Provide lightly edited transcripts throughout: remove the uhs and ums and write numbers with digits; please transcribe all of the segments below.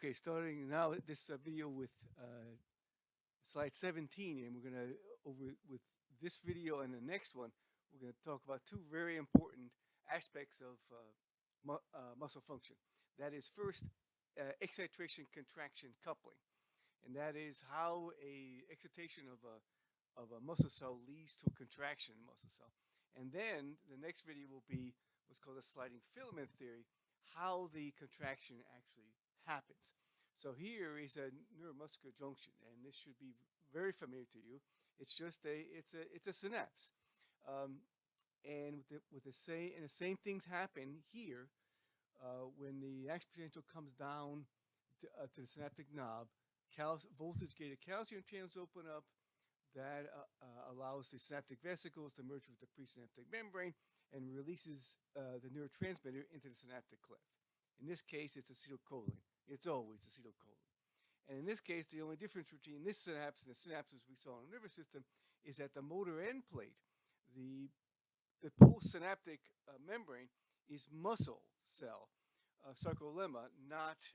Okay, starting now this video with slide 17, and we're gonna over with this video and the next one, we're gonna talk about two very important aspects of muscle function. That is first excitation contraction coupling, and that is how a excitation of a muscle cell leads to a contraction in muscle cell. And then the next video will be what's called a sliding filament theory, how the contraction actually happens. So here is a neuromuscular junction, and this should be very familiar to you. It's just a synapse, and the same things happen here when the action potential comes down to the synaptic knob. Voltage-gated calcium channels open up. That allows the synaptic vesicles to merge with the presynaptic membrane and releases the neurotransmitter into the synaptic cleft. In this case, it's acetylcholine. It's always acetylcholine. And in this case, the only difference between this synapse and the synapses we saw in the nervous system is that the motor end plate, the postsynaptic membrane, is muscle cell sarcolemma, not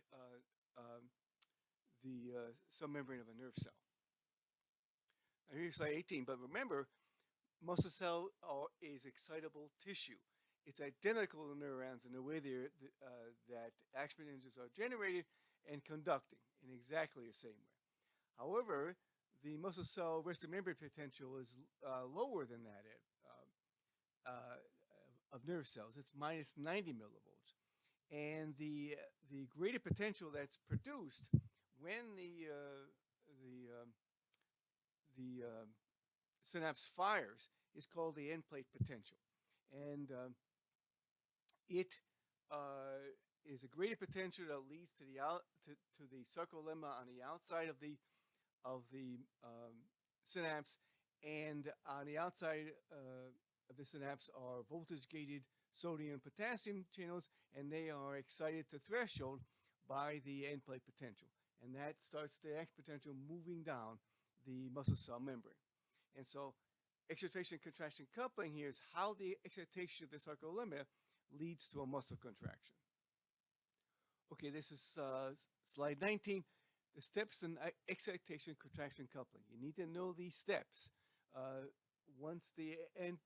the submembrane of a nerve cell. Now here's slide 18, but remember, muscle cell is excitable tissue. It's identical to neurons in the way that action potentials are generated and conducting in exactly the same way. However, the muscle cell resting membrane potential is lower than that of nerve cells. It's minus 90 millivolts. And the greater potential that's produced when the synapse fires is called the end plate potential. And it is a greater potential that leads to the sarcolemma on the outside of the synapse, and on the outside of the synapse are voltage-gated sodium and potassium channels, and they are excited to threshold by the end plate potential, and that starts the action potential moving down the muscle cell membrane. And so excitation contraction coupling here is how the excitation of the sarcolemma leads to a muscle contraction. Okay, this is slide 19. The steps in excitation contraction coupling. You need to know these steps. Once the end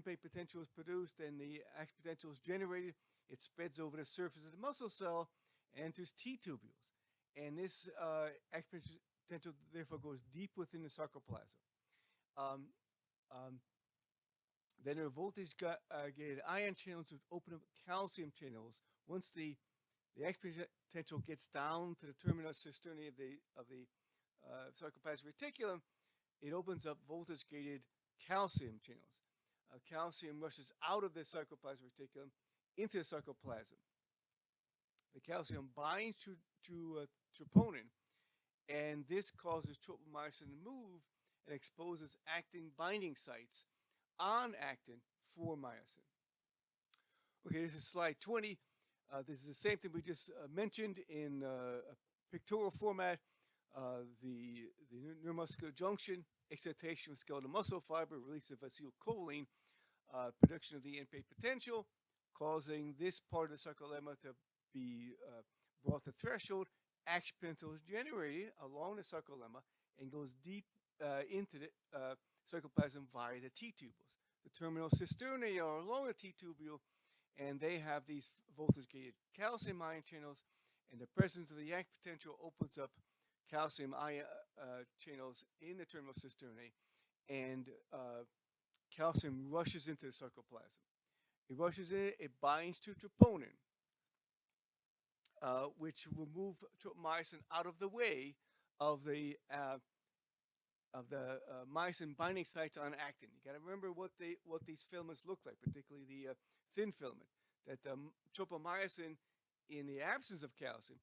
plate potential is produced and the action potential is generated, it spreads over the surface of the muscle cell and enters T tubules. And this action potential therefore goes deep within the sarcoplasm. Then there are voltage-gated ion channels which open up calcium channels. Once the action potential gets down to the terminus cisternae of the sarcoplasmic reticulum, it opens up voltage-gated calcium channels. Calcium rushes out of the sarcoplasmic reticulum into the sarcoplasm. The calcium binds to troponin, and this causes tropomyosin to move and exposes actin binding sites on actin for myosin. Okay, this is slide 20. This is the same thing we just mentioned in a pictorial format. The neuromuscular junction, excitation of skeletal muscle fiber, release of acetylcholine, production of the end plate potential, causing this part of the sarcolemma to be brought to threshold. Action potential is generated along the sarcolemma and goes deep into the sarcoplasm via the T tubules. The terminal cisternae are along the T tubule, and they have these voltage-gated calcium ion channels, and the presence of the action potential opens up calcium ion channels in the terminal cisternae, and calcium rushes into the sarcoplasm. It rushes in, it binds to troponin, which will move tropomyosin out of the way of the myosin binding sites on actin. You got to remember what these filaments look like, particularly the thin filament. That tropomyosin, in the absence of calcium,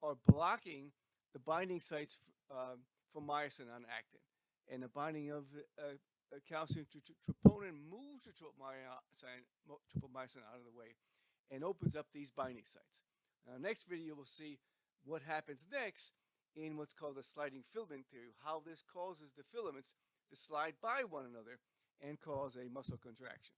are blocking the binding sites for myosin on actin, and the binding of calcium to troponin moves the tropomyosin out of the way and opens up these binding sites. Now, next video we'll see what happens next in what's called a sliding filament theory, how this causes the filaments to slide by one another and cause a muscle contraction.